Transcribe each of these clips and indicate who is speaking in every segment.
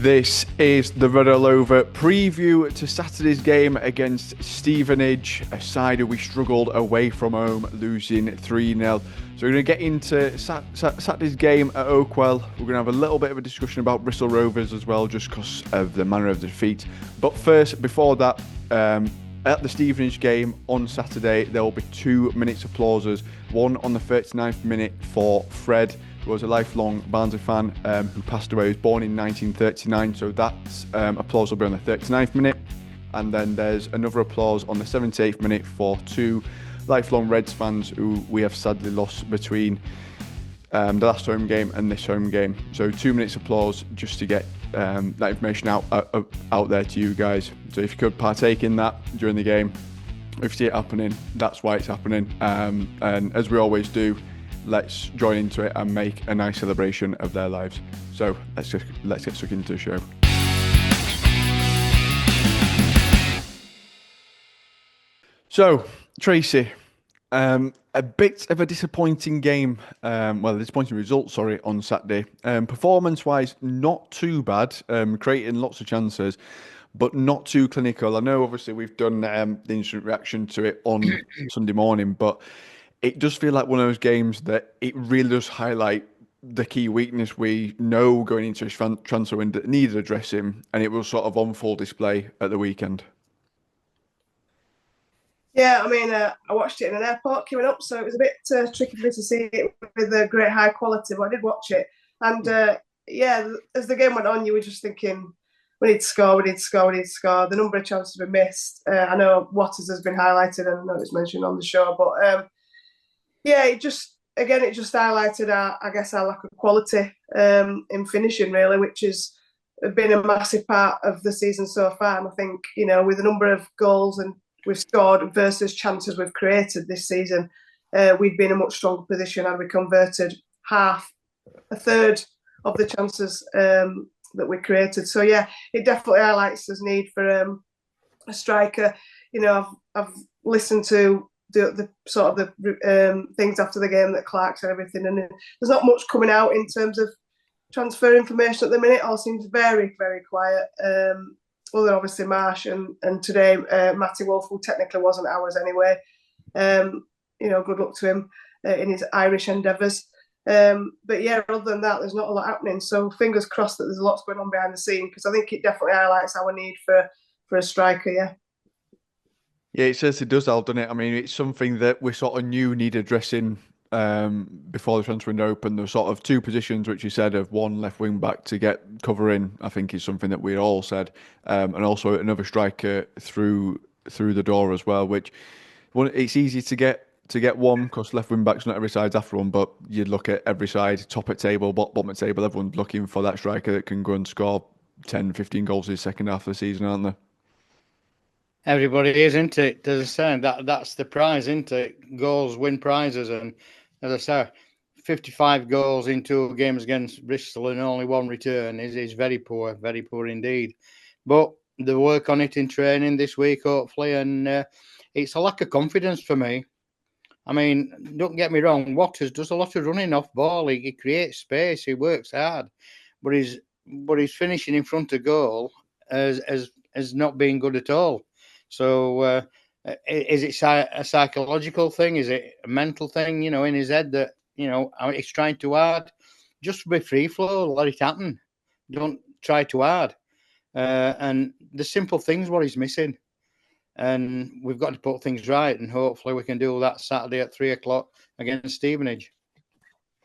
Speaker 1: This is the Red All Over preview to Saturday's game against Stevenage, a side who we struggled away from home, losing 3-0. So we're going to get into Saturday's game at Oakwell. We're going to have a little bit of a discussion about Bristol Rovers as well, just because of the manner of the defeat. But first, before that, at the Stevenage game on Saturday, there will be 2 minutes applauses. One on the 39th minute for Fred, who was a lifelong Barnsley fan who passed away. He was born in 1939, so that applause will be on the 39th minute. And then there's another applause on the 78th minute for 2 lifelong Reds fans who we have sadly lost between the last home game and this home game. So 2 minutes applause just to get that information out there to you guys. So if you could partake in that during the game, if you see it happening, that's why it's happening. And as we always do, let's join into it and make a nice celebration of their lives. So let's get stuck into the show. So Tracy, a bit of a disappointing game. Disappointing result, on Saturday. Performance-wise, not too bad. Creating lots of chances, but not too clinical. I know, obviously, we've done the instant reaction to it on Sunday morning, but it does feel like one of those games that it really does highlight the key weakness we know going into this transfer window that needed addressing, and it was sort of on full display at the weekend.
Speaker 2: Yeah, I mean, I watched it in an airport coming up, so it was a bit tricky for me to see it with a great high quality, but I did watch it. And as the game went on, you were just thinking, we need to score, we need to score, we need to score. The number of chances we missed. I know Watters has been highlighted, and I know it's mentioned on the show, but it just highlighted our lack of quality in finishing, really, which has been a massive part of the season so far. And I think, with the number of goals and we've scored versus chances we've created this season, we'd be in a much stronger position had we converted a third of the chances that we created. So yeah, it definitely highlights this need for a striker. I've listened to the sort of the things after the game that Clark said, everything, and there's not much coming out in terms of transfer information at the minute. It all seems very, very quiet. Other than obviously Marsh and today Matty Wolf, who technically wasn't ours anyway. Good luck to him in his Irish endeavours. But yeah, other than that, there's not a lot happening. So fingers crossed that there's lots going on behind the scene, because I think it definitely highlights our need for a striker. Yeah.
Speaker 1: Yeah, it certainly does, Al, doesn't it? I mean, it's something that we sort of knew needed addressing before the transfer window opened. There were sort of 2 positions, which you said, of one left wing back to get cover in, I think is something that we all said. And also another striker through the door as well, which it's easy to get one because left wing back's not every side's after one, but you'd look at every side, top at table, bottom at table, everyone's looking for that striker that can go and score 10, 15 goals in the second half of the season, aren't they?
Speaker 3: Everybody is, isn't it? As I say, that's the prize, isn't it? Goals win prizes, and as I say, 55 goals in 2 games against Bristol and only 1 return is very poor indeed. But the work on it in training this week, hopefully, and it's a lack of confidence for me. I mean, don't get me wrong, Watters does a lot of running off ball. He creates space, he works hard, but his finishing in front of goal has not been good at all. So is it a psychological thing? Is it a mental thing, in his head that, he's trying too hard? Just be free flow, let it happen. Don't try too hard. And the simple thing's what he's missing. And we've got to put things right, and hopefully we can do that Saturday at 3:00 against Stevenage.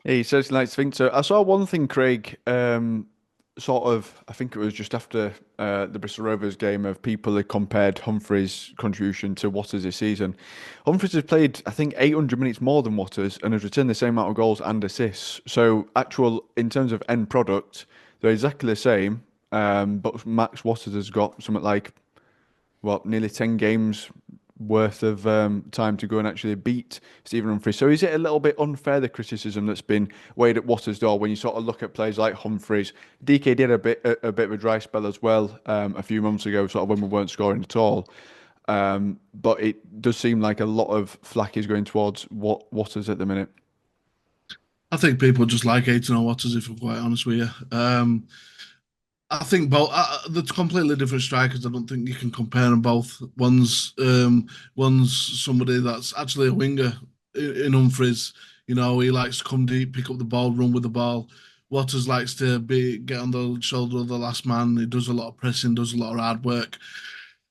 Speaker 1: Yeah, he certainly likes to think so. I saw one thing, Craig, I think it was just after the Bristol Rovers game, of people that compared Humphreys' contribution to Watters this season. Humphreys has played, I think, 800 minutes more than Watters and has returned the same amount of goals and assists. So, in terms of end product, they're exactly the same. But Max Watters has got something like, nearly 10 games worth of time to go and actually beat Stephen Humphreys. So is it a little bit unfair, the criticism that's been weighed at Watters' door, when you sort of look at players like Humphreys? DK did a bit of a dry spell as well a few months ago, sort of when we weren't scoring at all. But it does seem like a lot of flack is going towards Watters at the minute.
Speaker 4: I think people just like hating on Watters, if I'm quite honest with you. I think both they're completely different strikers. I don't think you can compare them both. One's somebody that's actually a winger in Humphreys. You know, he likes to come deep, pick up the ball, run with the ball. Waters likes to get on the shoulder of the last man. He does a lot of pressing, does a lot of hard work.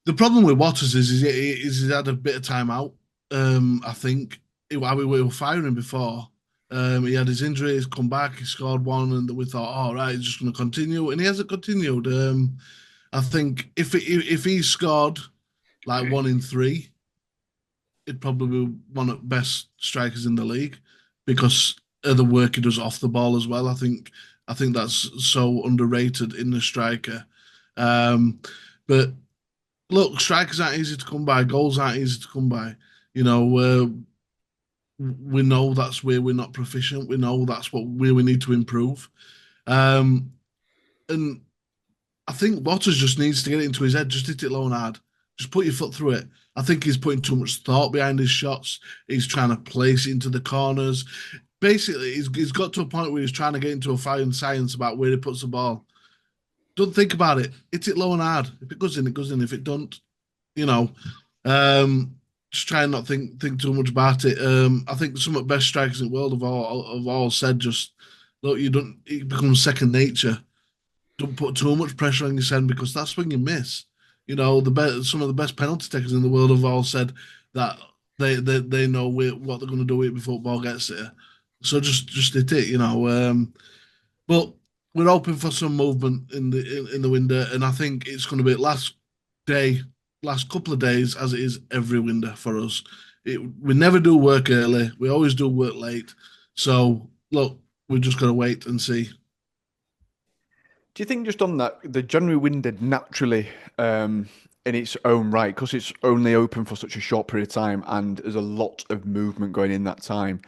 Speaker 4: The problem with Waters is he's had a bit of time out. I think while we were firing before, he had his injury, he's come back, he scored one, and we thought, all right, he's just going to continue, and he hasn't continued. I think if he scored like 1 in 3, he'd probably be one of the best strikers in the league because of the work he does off the ball as well. I think that's so underrated in the striker. Um, but look, strikers aren't easy to come by. Goals aren't easy to come by. You know, we know that's where we're not proficient. We know that's where we need to improve. Um, and I think Waters just needs to get it into his head. Just hit it low and hard. Just put your foot through it. I think he's putting too much thought behind his shots. He's trying to place it into the corners. Basically, he's got to a point where he's trying to get into a fine science about where he puts the ball. Don't think about it. Hit it low and hard. If it goes in, it goes in. If it don't, you know, just try and not think too much about it. I think some of the best strikers in the world have all said just look, it becomes second nature. Don't put too much pressure on your send because that's when you miss. You know, some of the best penalty takers in the world have all said that they know what they're going to do with it before the ball gets there. So just hit it, you know. But we're hoping for some movement in the window, and I think it's going to be last couple of days, as it is every window for us. We never do work early. We always do work late. So look, we've just got to wait and see.
Speaker 1: Do you think just on that, the January window naturally, in its own right, because it's only open for such a short period of time and there's a lot of movement going in that time,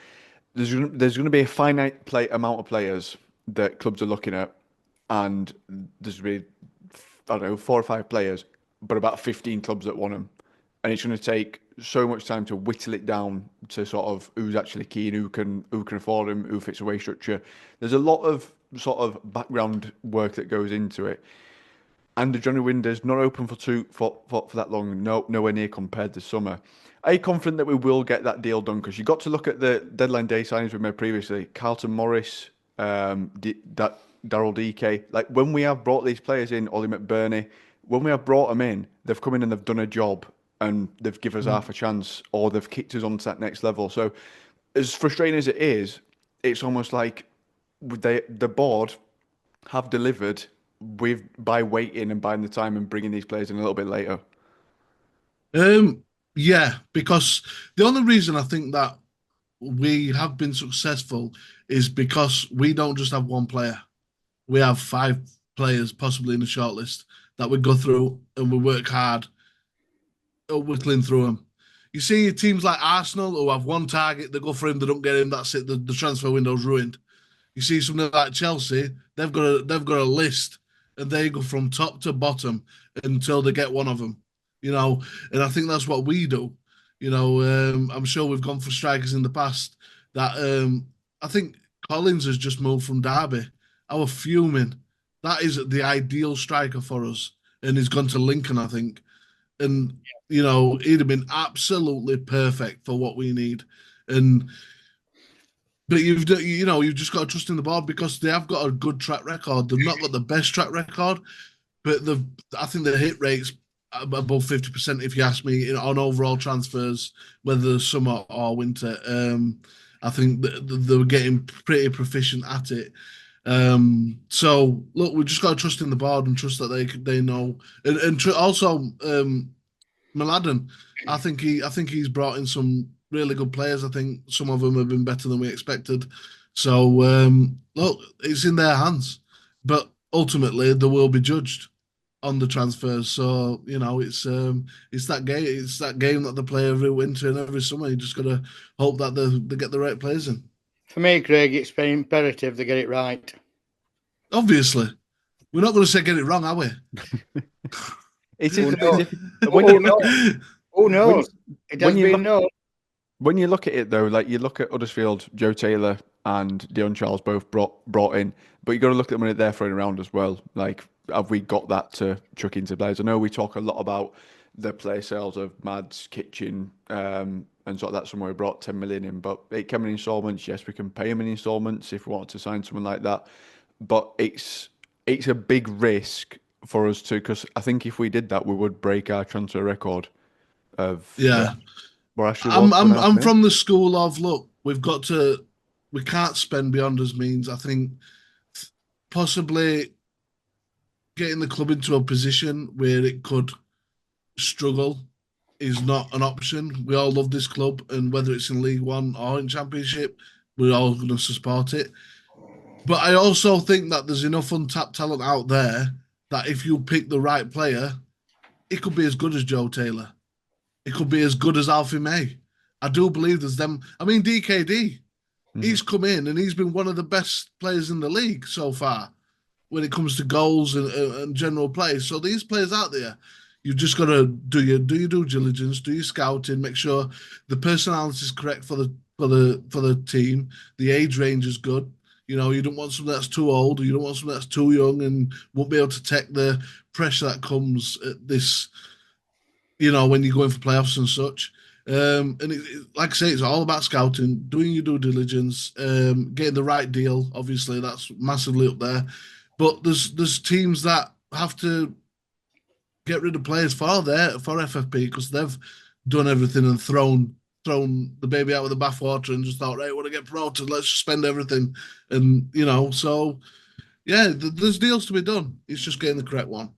Speaker 1: there's going to be a finite amount of players that clubs are looking at, and there's going to be, I don't know, 4 or 5 players, but about 15 clubs that want them. And it's going to take so much time to whittle it down to sort of who's actually keen, who can afford him, who fits away structure. There's a lot of sort of background work that goes into it. And the January window's not open for that long, nowhere near compared to summer. Are you confident that we will get that deal done? Because you got to look at the deadline day signings we made previously. Carlton Morris, Daryl DK. Like when we have brought these players in, Ollie McBurney, when we have brought them in, they've come in and they've done a job and they've given us half a chance, or they've kicked us onto that next level. So as frustrating as it is, it's almost like the board have delivered by waiting and buying the time and bringing these players in a little bit later.
Speaker 4: Yeah, because the only reason I think that we have been successful is because we don't just have one player. We have 5 players possibly in the shortlist that we go through and we work hard at whittling through them. You see teams like Arsenal who have one target, they go for him, they don't get him, that's it, the transfer window's ruined. You see something like Chelsea, they've got a list and they go from top to bottom until they get one of them. You know, and I think that's what we do. You know, I'm sure we've gone for strikers in the past that I think Collins has just moved from Derby. I was fuming. That is the ideal striker for us. And he's gone to Lincoln, I think. And, you know, he'd have been absolutely perfect for what we need. But you've just got to trust in the board because they have got a good track record. They've not got the best track record, but I think the hit rate's above 50%, if you ask me, on overall transfers, whether summer or winter. I think they're getting pretty proficient at it. So look, we just got to trust in the board and trust that they know, and also Mladen. I think he's brought in some really good players. I think some of them have been better than we expected. So look, it's in their hands, but ultimately they will be judged on the transfers. So you know, it's that game. It's that game that they play every winter and every summer. You just got to hope that they get the right players in.
Speaker 3: For me, Craig, it's imperative they get it right.
Speaker 4: Obviously, we're not going to say get it wrong, are we?
Speaker 1: It is.
Speaker 3: Who knows? It has been known.
Speaker 1: When you look at it though, like you look at Huddersfield, Joe Taylor and Dion Charles both brought in, but you got to look at them when they're throwing around as well. Like have we got that to chuck into players? I know we talk a lot about the player sales of Mads, Kitchen, and sort of that somewhere we brought 10 million in, but it came in installments. Yes, we can pay him in installments if we wanted to sign someone like that, but it's a big risk for us to, because I think if we did that, we would break our transfer record of
Speaker 4: Yeah.
Speaker 1: We're actually
Speaker 4: I'm from the school of, look, we can't spend beyond his means. I think possibly getting the club into a position where it could struggle is not an option. We all love this club, and whether it's in League One or in Championship, we're all going to support it. But I also think that there's enough untapped talent out there that if you pick the right player, it could be as good as Joe Taylor. It could be as good as Alfie May. I do believe there's them. I mean, DKD, he's come in and he's been one of the best players in the league so far when it comes to goals and general play. So these players out there, you've just got to do your due diligence, do your scouting, make sure the personality is correct for the team, the age range is good. You know, you don't want someone that's too old, or you don't want someone that's too young and won't be able to take the pressure that comes at this, you know, when you're going for playoffs and such. And like I say, it's all about scouting, doing your due diligence, getting the right deal. Obviously, that's massively up there. But there's teams that have to get rid of players for FFP because they've done everything and thrown the baby out with the bathwater and just thought, right, want to get promoted, let's just spend everything. And, you know, so, yeah, there's deals to be done. It's just getting the correct one.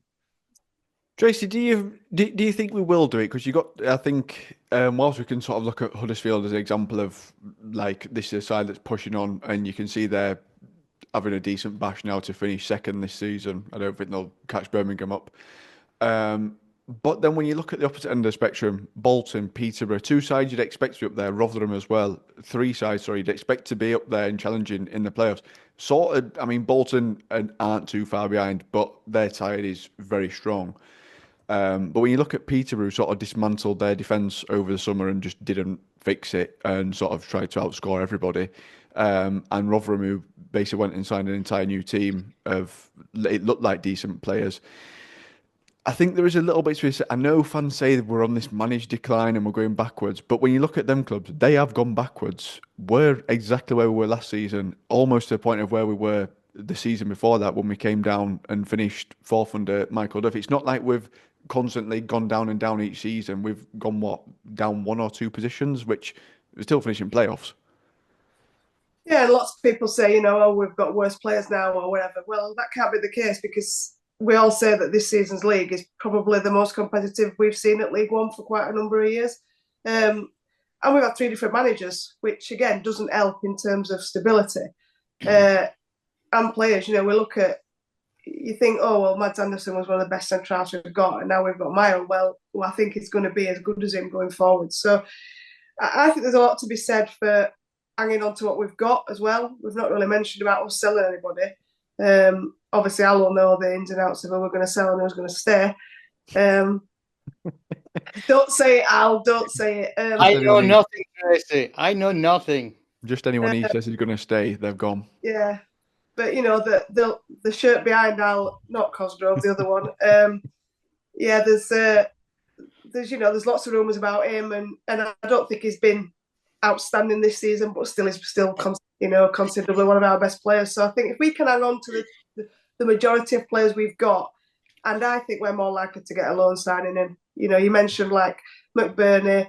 Speaker 1: Tracy, do you think we will do it? Because I think, whilst we can sort of look at Huddersfield as an example of, like, this is a side that's pushing on, and you can see they're having a decent bash now to finish second this season. I don't think they'll catch Birmingham up. But then when you look at the opposite end of the spectrum, Bolton, Peterborough, two sides you'd expect to be up there, Rotherham as well, three sides, sorry, you'd expect to be up there and challenging in the playoffs. Sort of, I mean, Bolton aren't too far behind, but their side is very strong. But when you look at Peterborough, who sort of dismantled their defence over the summer and just didn't fix it and sort of tried to outscore everybody, and Rotherham, who basically went and signed an entire new team of, it looked like decent players. I think there is a little bit to say. I know fans say that we're on this managed decline and we're going backwards, but when you look at them clubs, they have gone backwards. We're exactly where we were last season, almost to the point of where we were the season before that when we came down and finished fourth under Michael Duff. It's not like we've constantly gone down and down each season. We've gone, down one or two positions, which we're still finishing playoffs.
Speaker 2: Yeah, lots of people say, you know, oh, we've got worse players now or whatever. Well, that can't be the case because we all say that this season's league is probably the most competitive we've seen at League One for quite a number of years. And we've had three different managers, which again doesn't help in terms of stability. And players, you know, we look at, you think, oh, well, Mads Anderson was one of the best centre-halves we've got, and now we've got Myron. Well, I think it's going to be as good as him going forward. So I think there's a lot to be said for hanging on to what we've got as well. We've not really mentioned about us selling anybody. Obviously, Al will know the ins and outs of who we're going to sell and who's going to stay. Don't say it, Al. Don't say it.
Speaker 3: I know nothing, Tracy. I know nothing.
Speaker 1: Just anyone he says is going to stay, they've gone.
Speaker 2: Yeah. But, you know, the shirt behind Al, not Cosgrove, the other one. Yeah, there's lots of rumours about him, and I don't think he's been outstanding this season, but he's still considerably one of our best players. So I think if we can hang on to the majority of players we've got, and I think we're more likely to get a loan signing in. You know, you mentioned like McBurney,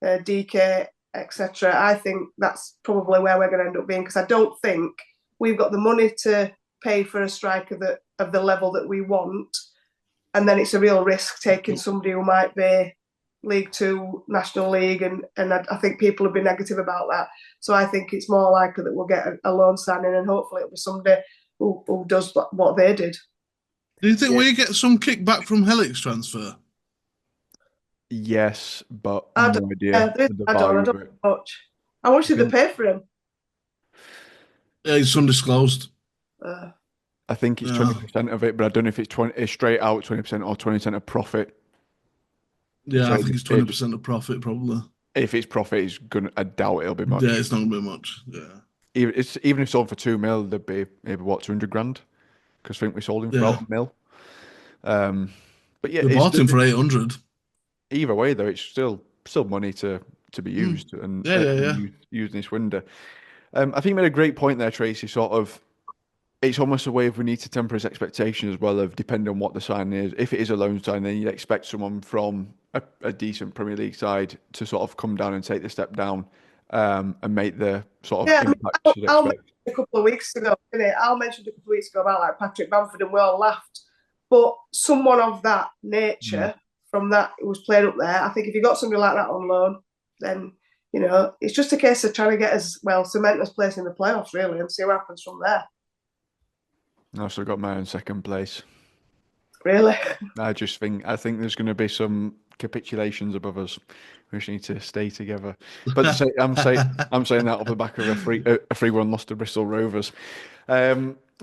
Speaker 2: DK, etc. I think that's probably where we're going to end up being, because I don't think we've got the money to pay for a striker of the level that we want, and then it's a real risk taking somebody who might be League Two, National League, and I think people have been negative about that. So I think it's more likely that we'll get a loan signing, and hopefully it'll be somebody who does what they did.
Speaker 4: Do you think we get some kickback from Hellick's transfer?
Speaker 1: Yes, but
Speaker 2: I
Speaker 1: no idea.
Speaker 2: I don't know much. How much did they pay for him?
Speaker 4: Yeah, it's undisclosed.
Speaker 1: I think it's 20% of it, but I don't know if it's straight out 20% or 20% of profit.
Speaker 4: Yeah, so I think it's 20% of profit, probably.
Speaker 1: If it's profit, I doubt it'll be much.
Speaker 4: Yeah, it's not going to be much. Yeah.
Speaker 1: Even if sold for 2 mil, there'd be maybe, 200 grand? Because I think we sold him for $1 mil. But yeah,
Speaker 4: We bought him for 800.
Speaker 1: either way though, it's still money to be used and,
Speaker 4: Yeah.
Speaker 1: used in this window. I think you made a great point there, Tracy. Sort of, it's almost a way of we need to temper his expectations as well, of depending on what the sign is. If it is a loan sign, then you'd expect someone from a decent Premier League side to sort of come down and take the step down, and make the sort of impact you'd
Speaker 2: Al
Speaker 1: expect.
Speaker 2: mentioned a couple of weeks ago, didn't it? Al mentioned a couple of weeks ago about like Patrick Bamford, and we all laughed. But someone of that nature, from that who was playing up there, I think if you got somebody like that on loan, then it's just a case of trying to get us cement us place in the playoffs really, and see what happens from there.
Speaker 1: I also got my own second place.
Speaker 2: Really?
Speaker 1: I think there's going to be some capitulations above us. We just need to stay together. But I'm saying that off the back of a 3-1 loss to Bristol Rovers.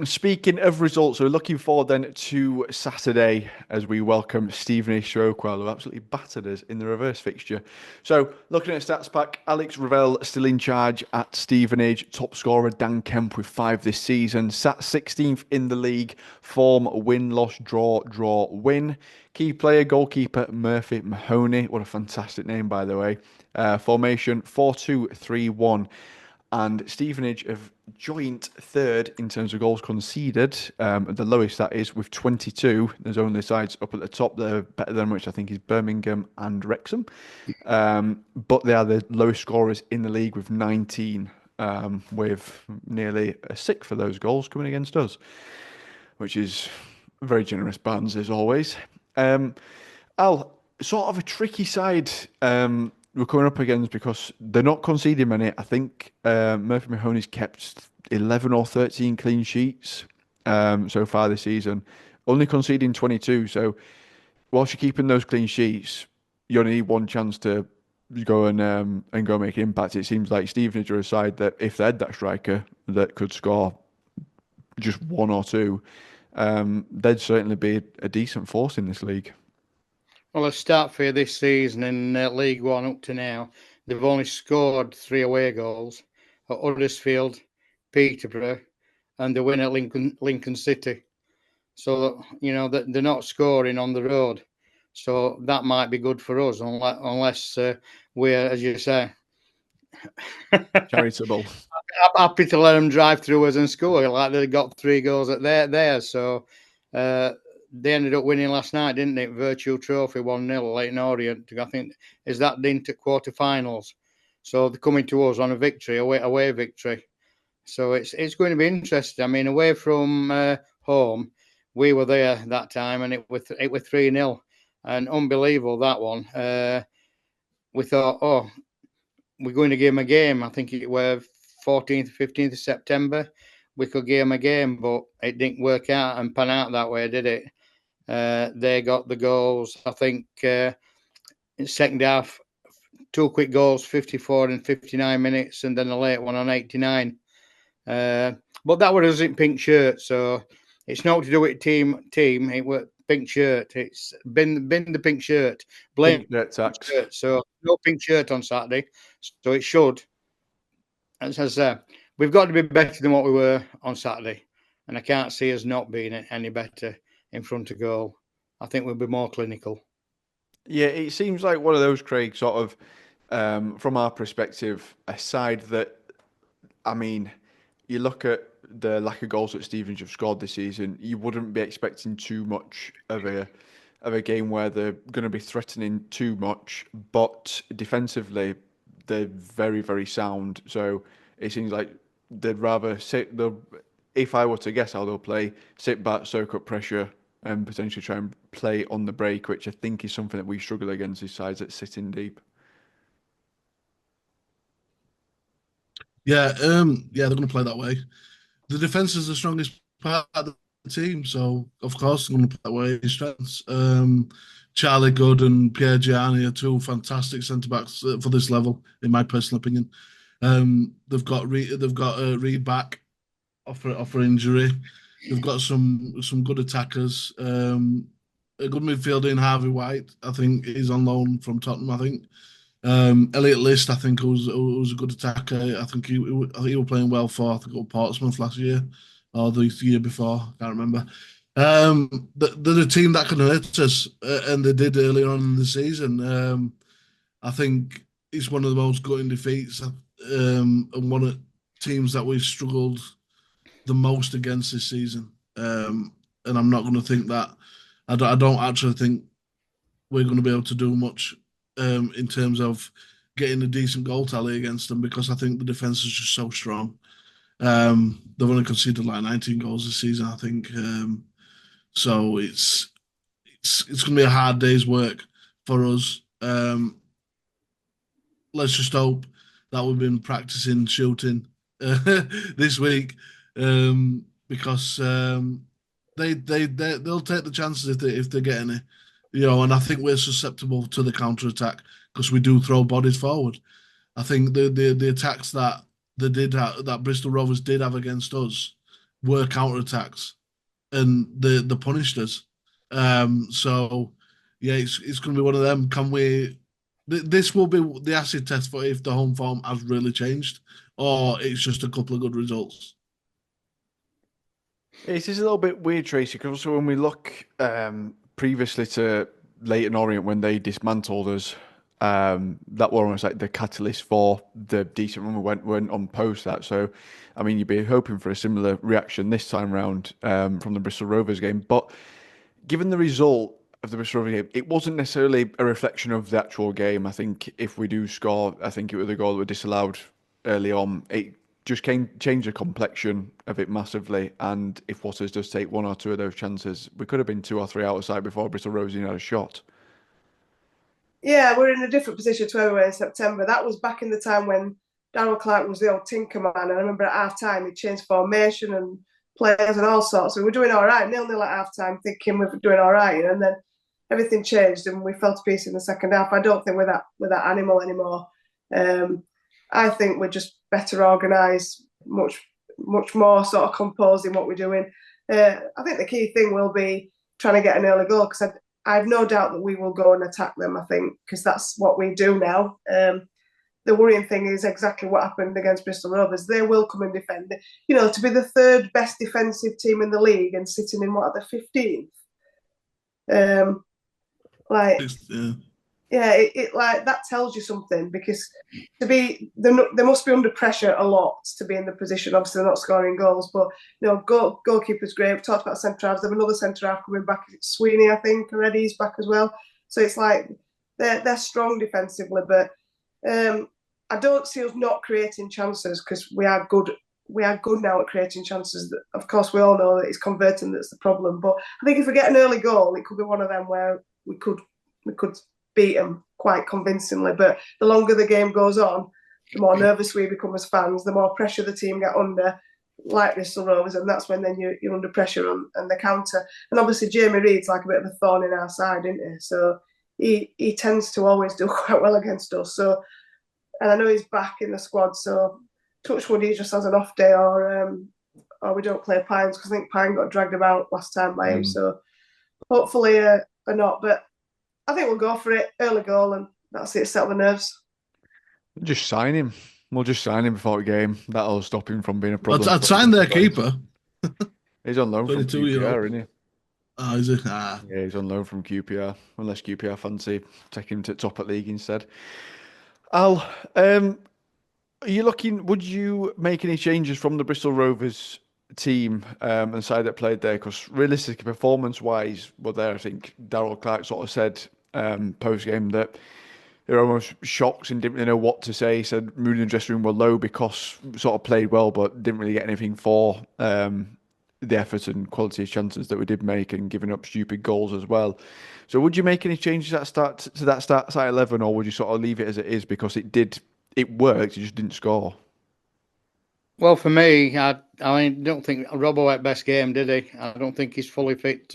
Speaker 1: Speaking of results, we're looking forward then to Saturday as we welcome Stevenage to Oakwell, who absolutely battered us in the reverse fixture. So, looking at stats pack, Alex Ravel still in charge at Stevenage. Top scorer Dan Kemp with 5 this season. Sat 16th in the league. Form: win, loss, draw, win. Key player, goalkeeper Murphy Mahoney. What a fantastic name, by the way. Formation 4-2-3-1. And Stevenage have joint third in terms of goals conceded. The lowest that is with 22. There's only sides up at the top that are better than, which I think is Birmingham and Wrexham. But they are the lowest scorers in the league with 19, with nearly a sixth of those goals coming against us, which is very generous bands as always. Al, sort of a tricky side we're coming up against because they're not conceding many. I think Murphy Mahoney's kept 11 or 13 clean sheets so far this season, only conceding 22. So whilst you're keeping those clean sheets, you only need one chance to go and go make an impact. It seems like Stevenage are a side that if they had that striker that could score just 1 or 2, they'd certainly be a decent force in this league.
Speaker 3: Well, a start for this season in League One up to now, they've only scored 3 away goals at Huddersfield, Peterborough, and the win at Lincoln City. So that they're not scoring on the road. So that might be good for us, unless we're, as you say,
Speaker 1: charitable.
Speaker 3: Happy to let them drive through us and score. Like they got 3 goals at there. So. They ended up winning last night, didn't it? Virtual Trophy 1-0, Leighton Orient. I think is that into quarterfinals. So they're coming to us on a victory, away victory. So it's going to be interesting. I mean, away from home, we were there that time, and it was 3-0, and unbelievable that one. We thought, we're going to give them a game. I think it was 14th, 15th of September. We could give them a game, but it didn't work out and pan out that way, did it? They got the goals, I think, in second half, 2 quick goals, 54 and 59 minutes, and then a late one on 89. But that was in pink shirt, so it's not to do with team. It was pink shirt. It's been the pink shirt. Blame
Speaker 1: pink
Speaker 3: shirt. So no pink shirt on Saturday. So it should. As I said, we've got to be better than what we were on Saturday, and I can't see us not being any better in front of goal. I think we'll be more clinical.
Speaker 1: Yeah, it seems like one of those, Craig, sort of, from our perspective, a side that, I mean, you look at the lack of goals that Stevenage have scored this season, you wouldn't be expecting too much of a game where they're going to be threatening too much, but defensively, they're very, very sound. So it seems like they'd rather if I were to guess how they'll play, sit back, soak up pressure, and potentially try and play on the break, which I think is something that we struggle against these sides that sit in deep.
Speaker 4: Yeah, they're going to play that way. The defense is the strongest part of the team, so of course they're going to play that way. His strengths. Charlie Good and Pierre Gianni are 2 fantastic centre backs for this level, in my personal opinion. They've got Reed back off for injury. They've got some good attackers. A good midfielder in Harvey White, I think, is on loan from Tottenham. I think Elliot List, I think, was a good attacker. I think he was playing well for, I think, Portsmouth last year or the year before. I can't remember. They're a team that can hurt us, and they did earlier on in the season. I think it's one of the most gutting defeats, and one of teams that we've struggled the most against this season. And I'm not going to think that. I don't actually think we're going to be able to do much in terms of getting a decent goal tally against them because I think the defense is just so strong. They've only conceded like 19 goals this season, I think. So it's going to be a hard day's work for us. Let's just hope that we've been practicing shooting this week because they'll take the chances if they get any, And I think we're susceptible to the counter attack because we do throw bodies forward. I think the attacks that that Bristol Rovers did have against us were counter attacks, and they punished us. So yeah, it's going to be one of them. Can we? This will be the acid test for if the home form has really changed, or it's just a couple of good results.
Speaker 1: It is a little bit weird, Tracy, because also when we look previously to Leyton Orient when they dismantled us, that were almost like the catalyst for the decent run we went on post that. So, I mean, you'd be hoping for a similar reaction this time round from the Bristol Rovers game. But given the result of the Bristol Rovers game, it wasn't necessarily a reflection of the actual game. I think if we do score, I think it was the goal that was disallowed early on. It just changed the complexion of it massively. And if Waters does take one or two of those chances, we could have been 2 or 3 outside before Bristol Rovers even had a shot.
Speaker 2: Yeah, we're in a different position to where we were in September. That was back in the time when Darryl Clark was the old tinker man. And I remember at half time he changed formation and players and all sorts. So we're doing all right, 0-0 at half time, thinking we're doing all right. And then everything changed and we fell to pieces in the second half. I don't think we're that animal anymore. I think we're just better organised, much more sort of composed in what we're doing. I think the key thing will be trying to get an early goal because I have no doubt that we will go and attack them, I think, because that's what we do now. The worrying thing is exactly what happened against Bristol Rovers. They will come and defend. To be the third best defensive team in the league and sitting in, what, the 15th? It like that tells you something because they must be under pressure a lot to be in the position. Obviously, they're not scoring goals, but goalkeeper's great. We talked about centre halves. They have another centre half coming back. Sweeney, I think, already is back as well. So it's like they're strong defensively, but I don't see us not creating chances because we are good. We are good now at creating chances. Of course, we all know that it's converting that's the problem. But I think if we get an early goal, it could be one of them where we could beat them quite convincingly. But the longer the game goes on, the more nervous we become as fans, the more pressure the team get under, like Bristol Rovers, and that's when then you're under pressure on the counter. And obviously Jamie Reid's like a bit of a thorn in our side, isn't he? So he tends to always do quite well against us. So, and I know he's back in the squad, so touch wood he just has an off day or we don't play Pines because I think Pine got dragged about last time by him. So hopefully or not, but I think we'll go for it, early goal, and that's it, settle the nerves.
Speaker 1: Just sign him. We'll just sign him before the game. That'll stop him from being a problem.
Speaker 4: I'd sign their keeper.
Speaker 1: He's on loan from QPR, isn't he?
Speaker 4: Oh, is he?
Speaker 1: Yeah, he's on loan from QPR. Unless QPR fancy taking him to top at league instead. Al, are you looking? Would you make any changes from the Bristol Rovers team and the side that played there? Because realistically, performance-wise, I think Darryl Clark sort of said post-game that they were almost shocked and didn't really know what to say. He said mood in the dressing room were low because sort of played well, but didn't really get anything for the effort and quality of chances that we did make and giving up stupid goals as well. So would you make any changes at start 11, or would you sort of leave it as it is because it worked, you just didn't score?
Speaker 3: Well, for me, I don't think Robbo had best game, did he? I don't think he's fully fit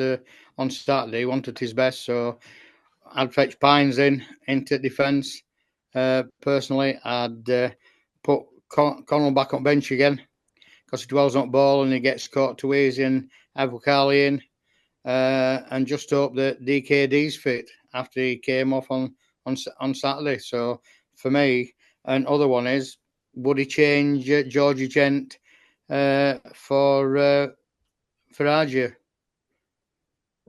Speaker 3: on Saturday. He wanted his best, so I'd fetch Pines into defence. Personally, I'd put Connell back on bench again because he dwells on ball and he gets caught too easy, and Avukali in, and just hope that DKD's fit after he came off on Saturday. So for me, another one is, would he change Georgie Gent for Argia?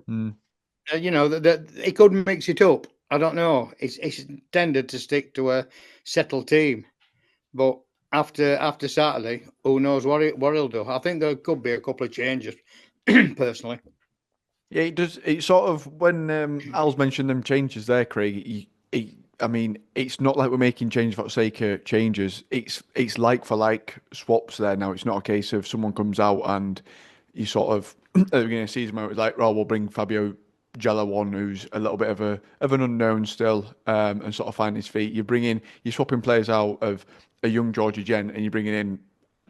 Speaker 3: You know, that he could mix it up. I don't know. It's tended to stick to a settled team, but after Saturday, who knows what he'll do? I think there could be a couple of changes, personally.
Speaker 1: Yeah, it does. It sort of when Al's mentioned them changes there, Craig. I mean, it's not like we're making changes for the sake of changes. It's like for like swaps there now. It's not a case of someone comes out and you sort of at the beginning of the season, it's like, oh, we'll bring Fabio Jallo on, who's a little bit of an unknown still, and sort of find his feet. You're swapping players out of a young Georgie Gent, and you're bringing in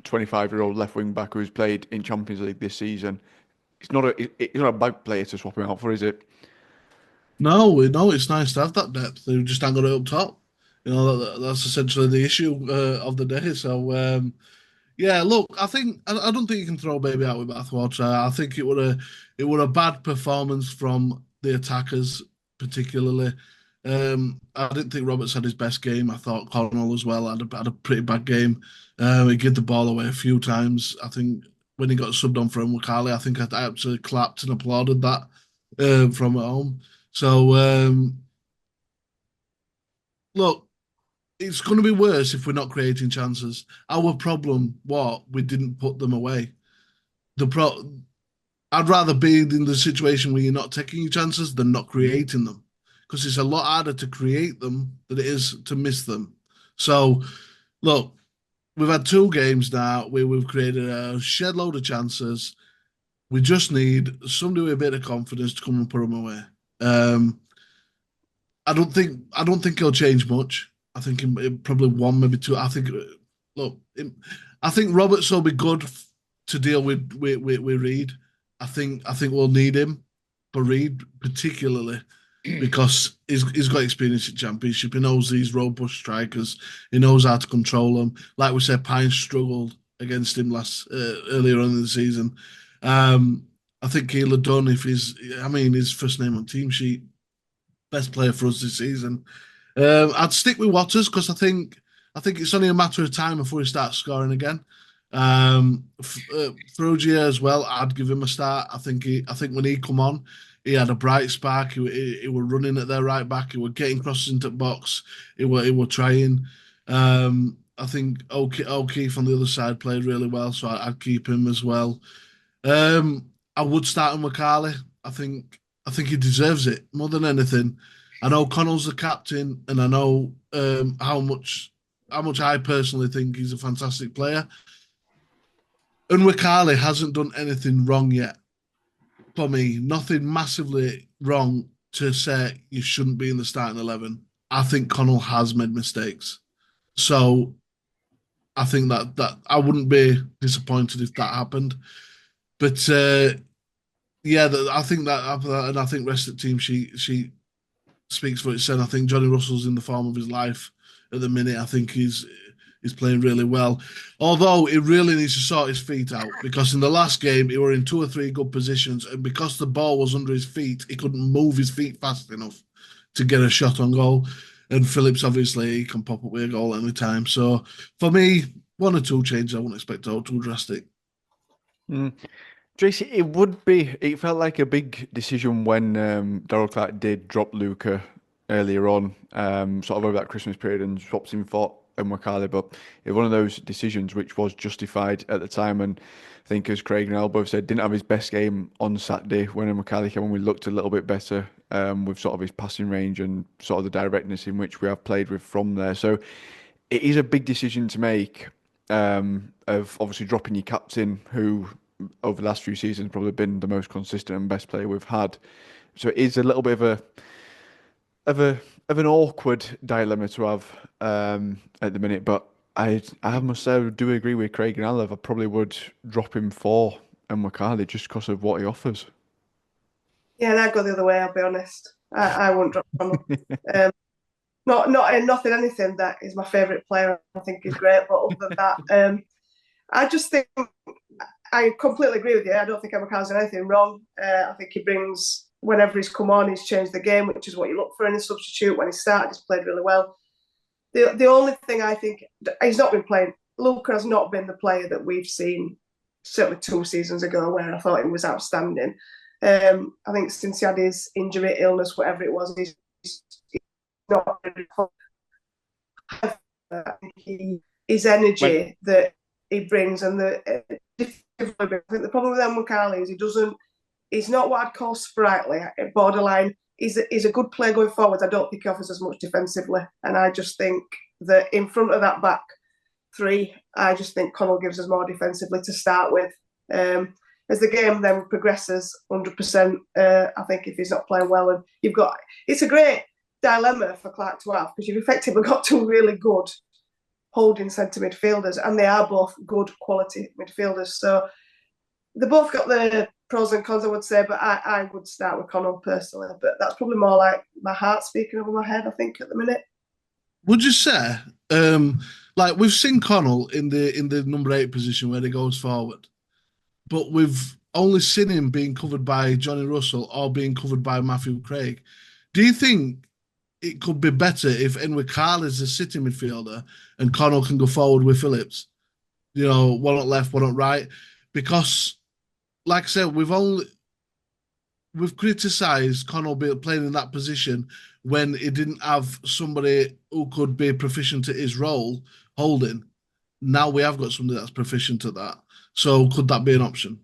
Speaker 1: 25-year-old left wing back who's played in Champions League this season. It's not a bad player to swap him out for, is it?
Speaker 4: No, it's nice to have that depth. They just haven't got it up top. That's essentially the issue of the day. So yeah, look, I don't think you can throw baby out with bathwater. I think it were a bad performance from the attackers, particularly. I didn't think Roberts had his best game. I thought Connell as well had a pretty bad game. He gave the ball away a few times. I think when he got subbed on from Wakali, I think I absolutely clapped and applauded that from at home. So look, it's going to be worse if we're not creating chances. Our problem, we didn't put them away. I'd rather be in the situation where you're not taking your chances than not creating them, because it's a lot harder to create them than it is to miss them. So, look, we've had 2 games now where we've created a shed load of chances. We just need somebody with a bit of confidence to come and put them away. I don't think he'll change much. I think probably 1, maybe 2. I think Roberts will be good to deal with Reed. I think we'll need him for Reed particularly because he's got experience in Championship. He knows these robust strikers. He knows how to control them. Like we said, Pine struggled against him earlier on in the season. I think he'll have done his first name on team sheet. Best player for us this season. I'd stick with Waters because I think it's only a matter of time before he starts scoring again. Ferrugia as well, I'd give him a start. I think when he come on, he had a bright spark. He were running at their right back. He were getting crosses into the box. He were trying. I think O'Keefe on the other side played really well, so I'd keep him as well. I would start him with Carly. I think he deserves it more than anything. I know Connell's the captain, and I know how much I personally think he's a fantastic player. And Wakali hasn't done anything wrong yet. For me, nothing massively wrong to say you shouldn't be in the starting 11. I think Connell has made mistakes. So I think that I wouldn't be disappointed if that happened. But yeah, I think that, and I think rest of the team, she speaks for itself. I think Johnny Russell's in the form of his life at the minute. I think he's playing really well. Although he really needs to sort his feet out, because in the last game he were in 2 or 3 good positions, and because the ball was under his feet, he couldn't move his feet fast enough to get a shot on goal. And Phillips, obviously, he can pop up with a goal anytime. So for me, 1 or 2 changes. I wouldn't expect too drastic.
Speaker 1: Tracy, it felt like a big decision when Darryl Clark did drop Luca earlier on, sort of over that Christmas period, and swapped him for Mwakali. But it was one of those decisions which was justified at the time. And I think, as Craig and Al both said, didn't have his best game on Saturday when Mwakali came on. We looked a little bit better with sort of his passing range and sort of the directness in which we have played with from there. So it is a big decision to make, of obviously dropping your captain, who over the last few seasons probably been the most consistent and best player we've had. So it is a little bit of an awkward dilemma to have at the minute. But I must say, I do agree with Craig and Olive. I probably would drop him for Mwakali just because of what he offers.
Speaker 2: Yeah, and I'd go the other way, I'll be honest. I wouldn't drop him. Nothing, anything. That is my favourite player. I think he's great. But other than that, I just think I completely agree with you. I don't think Mwakali's done anything wrong. I think he brings, whenever he's come on, he's changed the game, which is what you look for in a substitute. When he started, he's played really well. The only thing I think, he's not been playing. Luca has not been the player that we've seen certainly 2 seasons ago, where I thought he was outstanding. I think since he had his injury, illness, whatever it was, he's not really his energy that he brings and I think the problem with Emma Carley is he's not what I'd call sprightly, borderline. He's a good player going forward. I don't think he offers as much defensively. And I just think that in front of that back three, I just think Connell gives us more defensively to start with. As the game then progresses 100%, I think if he's not playing well, and it's a great dilemma for Clark to have because you've effectively got two really good holding centre midfielders, and they are both good quality midfielders. So they both got the pros and cons, I would say, but I would start with Connell personally. But that's probably more like my heart speaking over my head, I think, at the minute.
Speaker 4: Would you say, like we've seen Connell in the number 8 position where he goes forward, but we've only seen him being covered by Johnny Russell or being covered by Matthew Craig. Do you think it could be better if Enwick Carl is a sitting midfielder and Connell can go forward with Phillips? You know, one at left, one at right. Because, like I said, we've criticised Connell playing in that position when he didn't have somebody who could be proficient at his role holding. Now we have got somebody that's proficient at that. So could that be an option?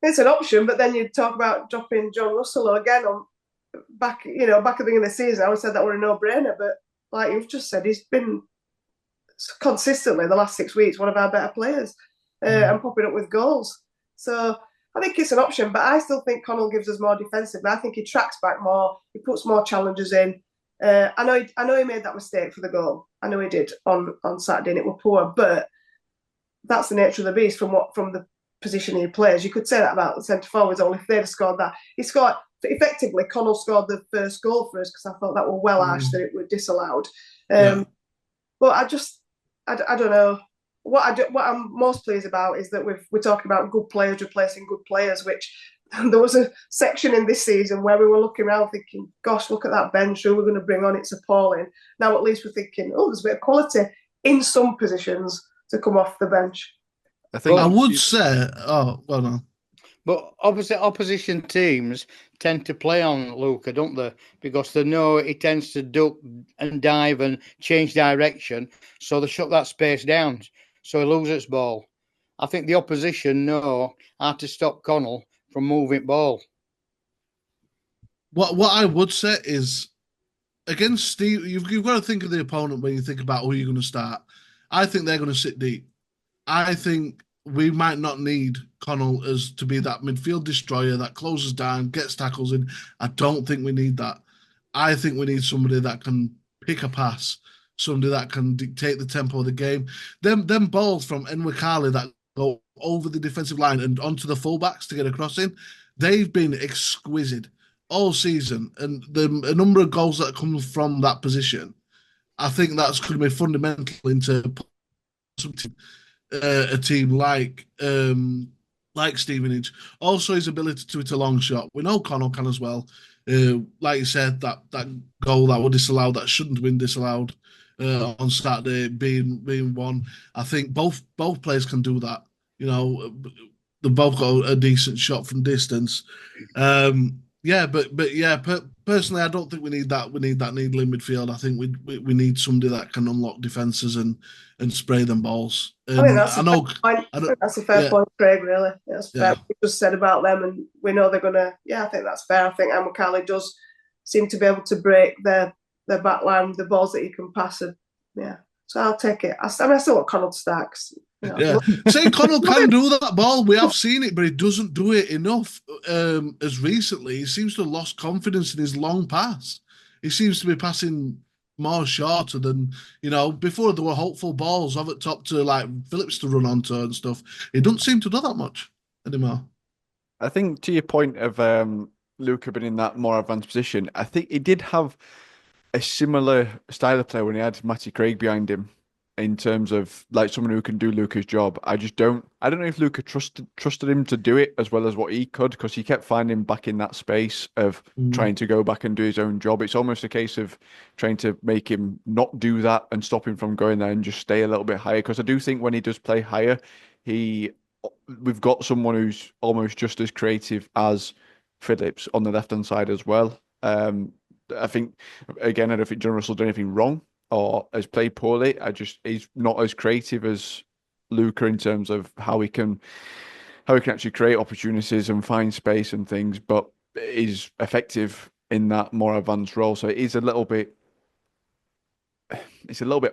Speaker 2: It's an option, but then you talk about dropping John Russell again on back at the beginning of the season. I would have said that were a no-brainer, but like you've just said, he's been consistently the last 6 weeks one of our better players and popping up with goals. So I think it's an option, but I still think Connell gives us more defensively. I think he tracks back more. He puts more challenges in. I know he made that mistake for the goal. I know he did on Saturday, and it were poor, but that's the nature of the beast from the position he plays. You could say that about the centre forwards, only if they'd have scored that. He scored effectively. Connell scored the first goal for us because I thought that were well harsh that it were disallowed. But I don't know. What I'm most pleased about is that we're talking about good players replacing good players, which there was a section in this season where we were looking around thinking, gosh, look at that bench, who we're going to bring on, it's appalling. Now at least we're thinking, oh, there's a bit of quality in some positions to come off the bench.
Speaker 4: I would say, no.
Speaker 3: But opposition teams tend to play on Luca, don't they? Because they know he tends to duck and dive and change direction, so they shut that space down, so he loses ball. I think the opposition know how to stop Connell from moving ball.
Speaker 4: What I would say is, against Steve, you've got to think of the opponent when you think about who you're going to start. I think they're going to sit deep. I think we might not need Connell as to be that midfield destroyer that closes down, gets tackles in. I don't think we need that. I think we need somebody that can pick a pass, somebody that can dictate the tempo of the game. Them balls from Enwikali that go over the defensive line and onto the fullbacks to get a cross in, they've been exquisite all season. And a number of goals that come from that position, I think that's going to be fundamental into something. A team like Stevenage. Also, his ability to hit a long shot. We know Connell can as well. Like you said, that goal that was disallowed, that shouldn't have been disallowed on Saturday, being one. I think both players can do that. You know, they both got a decent shot from distance. Personally, I don't think we need that. We need that needle in midfield. I think we need somebody that can unlock defences and spray them balls.
Speaker 2: I think that's a fair point, Craig. Really, that's fair. What you just said about them, and we know they're gonna. Yeah, I think that's fair. I think Amokali does seem to be able to break their back line with the balls that he can pass. And so I'll take it. I still want Connell Starks.
Speaker 4: Saying Connell can do that ball, we have seen it, but he doesn't do it enough. As recently, he seems to have lost confidence in his long pass. He seems to be passing more shorter than, before there were hopeful balls over the top to like Phillips to run onto and stuff. He doesn't seem to do that much anymore.
Speaker 1: I think to your point of Luca being in that more advanced position, I think he did have a similar style of play when he had Matty Craig behind him. In terms of like someone who can do Luca's job, I don't know if Luca trusted him to do it as well as what he could, because he kept finding back in that space of trying to go back and do his own job. It's almost a case of trying to make him not do that and stop him from going there and just stay a little bit higher. Because I do think when he does play higher, he we've got someone who's almost just as creative as Phillips on the left-hand side as well. I think, again, I don't think John Russell done anything wrong or has played poorly. He's not as creative as Luca in terms of how he can actually create opportunities and find space and things, but is effective in that more advanced role. So it's a little bit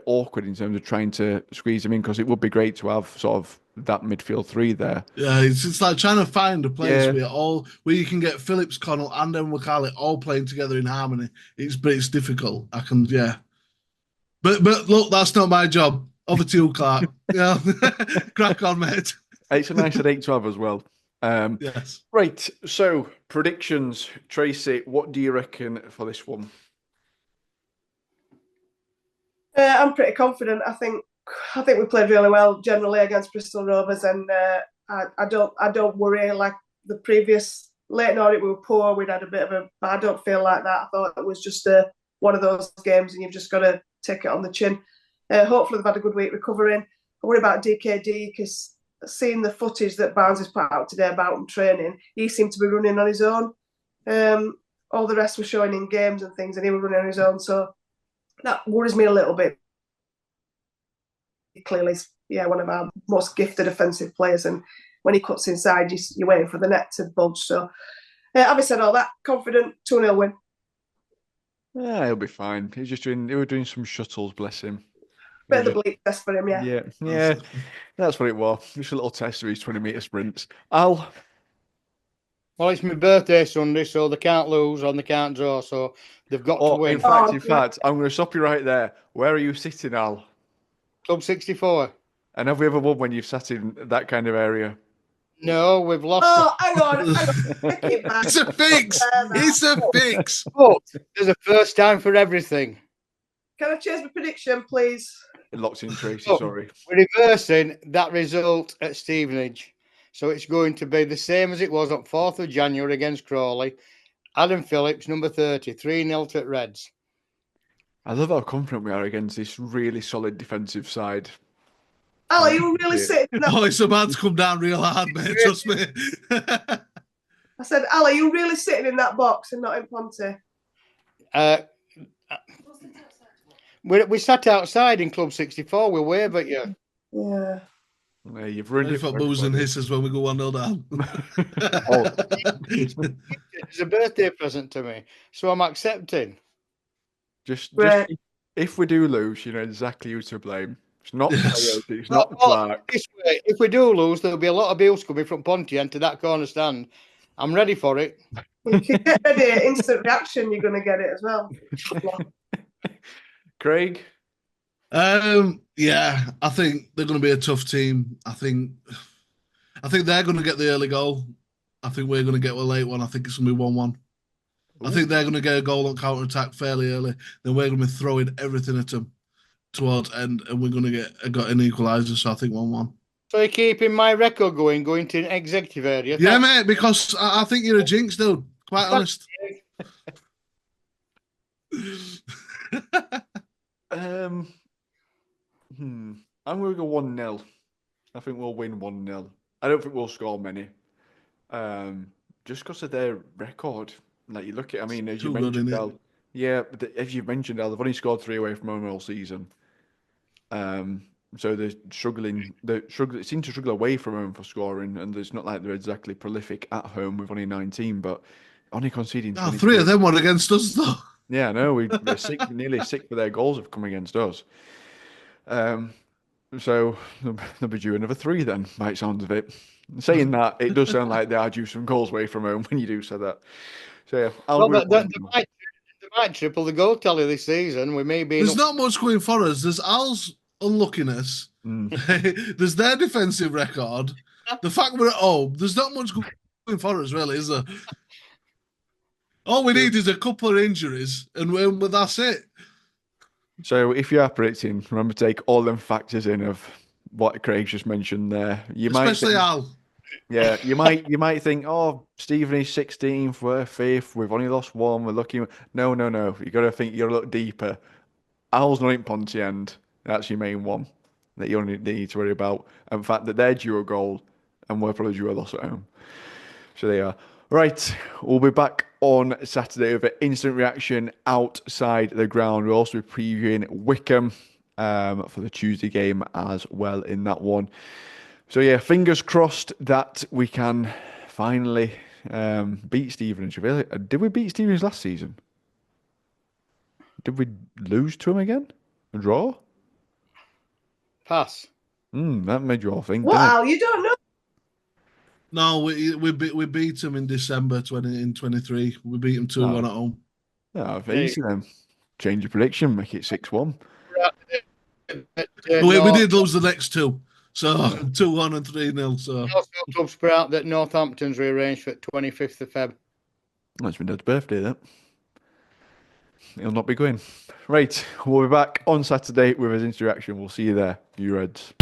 Speaker 1: awkward in terms of trying to squeeze him in, because it would be great to have sort of that midfield three there.
Speaker 4: Yeah, it's like trying to find a place
Speaker 1: Yeah.
Speaker 4: where you can get Phillips, Connell, and then McCallum all playing together in harmony. It's difficult. But look, that's not my job. Over to you, Clark. Yeah, crack on, mate.
Speaker 1: It's a nice headache to have as well.
Speaker 4: Yes.
Speaker 1: Right, so predictions. Tracy, what do you reckon for this one?
Speaker 2: I'm pretty confident. I think we played really well generally against Bristol Rovers, and I don't worry like the previous late Nordic. We were poor. We'd had a bit of a. But I don't feel like that. I thought it was just one of those games, and you've just got to take it on the chin. Hopefully they've had a good week recovering. I worry about DKD because seeing the footage that Barnsley's put out today about him training, he seemed to be running on his own. All the rest were showing in games and things, and he was running on his own. So that worries me a little bit. Clearly, one of our most gifted offensive players, and when he cuts inside, you're waiting for the net to bulge. So, having said all that, confident 2-0 win.
Speaker 1: Yeah, he'll be fine. He was doing some shuttles, bless him.
Speaker 2: Bit of the bleep test for him,
Speaker 1: Yeah, that's what it was. Just a little test of his 20-metre sprints. Al?
Speaker 3: Well, it's my birthday Sunday, so they can't lose and they can't draw, so they've got to win.
Speaker 1: In fact, I'm going to stop you right there. Where are you sitting, Al?
Speaker 3: Club 64.
Speaker 1: And have we ever won when you've sat in that kind of area?
Speaker 3: No, we've lost.
Speaker 2: Oh, hang on.
Speaker 4: It's a fix. It's a fix.
Speaker 3: But there's a first time for everything.
Speaker 2: Can I change my prediction, please?
Speaker 1: It locks in Tracy,
Speaker 3: Oh,
Speaker 1: sorry.
Speaker 3: We're reversing that result at Stevenage. So it's going to be the same as it was on 4th of January against Crawley. Adam Phillips, number 30, 3-0 to Reds.
Speaker 1: I love how confident we are against this really solid defensive side.
Speaker 2: Al, are you really sitting in that?
Speaker 4: Oh, it's about to come down real hard, mate. Trust me.
Speaker 2: I said, Al, are you really sitting in that box and not in Ponty?
Speaker 3: We sat outside in Club 64. We wave at you.
Speaker 2: Yeah.
Speaker 1: Yeah, you've ruined
Speaker 4: Ready
Speaker 1: it
Speaker 4: for
Speaker 1: for
Speaker 4: boos and
Speaker 1: everybody.
Speaker 4: hisses when we go 1-0 down.
Speaker 3: It's a birthday present to me, so I'm accepting.
Speaker 1: Just
Speaker 2: Right.
Speaker 1: if we do lose, you know exactly who to blame. It's not
Speaker 4: Yes.
Speaker 1: Coyote, it's not Clark.
Speaker 3: This way, if we do lose, there'll be a lot of bills coming from Ponty into that corner stand. I'm ready for it.
Speaker 2: You can get ready, instant reaction, you're going to get it as well.
Speaker 1: Craig?
Speaker 4: Yeah, I think they're going to be a tough team. I think they're going to get the early goal. I think we're going to get a late one. I think it's going to be 1-1. I think they're going to get a goal on counter-attack fairly early. Then we're going to be throwing everything at them towards end, and we're going to get an equaliser, so I think 1-1.
Speaker 3: So you're keeping my record going to an executive area?
Speaker 4: Yeah, mate, because I think you're a jinx, dude. Quite honest.
Speaker 1: I'm going to go 1-0. I think we'll win 1-0. I don't think we'll score many. Just because of their record. Like you look at, I mean, as you mentioned, Al, as you mentioned, Al, they've only scored 3 away from home all season. So they're struggling. They seem to struggle away from home for scoring, and it's not like they're exactly prolific at home with only 19, but only conceding.
Speaker 4: 3 of them were against us, though.
Speaker 1: Yeah, no, we're nearly sick for their goals have come against us. So they'll be due another 3 then, by the sounds of it. Saying that, it does sound like they are due some goals away from home when you do say that. So yeah,
Speaker 3: they might triple the goal tally this season. We may be.
Speaker 4: There's not much going for us. There's Al's unluckiness. There's their defensive record. The fact we're at home, there's not much going for us, really, is there? All we need is a couple of injuries, and that's it.
Speaker 1: So if you are predicting, remember to take all them factors in of what Craig just mentioned there.
Speaker 4: Especially Al.
Speaker 1: Yeah, you might think, oh, Stevenage 16th, we're 5th, we've only lost 1, we're lucky. No. You got to think you're a little deeper. Al's not in Ponty End. That's your main one that you only need to worry about. And the fact that they're due a goal and more apology were lost at home. So they are. Right, we'll be back on Saturday with an instant reaction outside the ground. We'll also be previewing Wickham for the Tuesday game as well in that one. So yeah, fingers crossed that we can finally beat Stevenage. Did we beat Stevenage last season? Did we lose to him again? A draw?
Speaker 3: Pass.
Speaker 1: That made you all think,
Speaker 2: What,
Speaker 1: didn't it?
Speaker 2: Al? You don't know?
Speaker 4: No, we beat them in December 2023. We beat them 2-1 at home.
Speaker 1: Oh, easy then. Change your prediction, make it 6-1.
Speaker 4: We did lose the next two. So 2-1 and 3-0. So
Speaker 3: clubs put out that Northampton's rearranged for 25th of Feb.
Speaker 1: That's my dad's birthday, that. He'll not be going. Right, we'll be back on Saturday with his interaction. We'll see you there, you Reds.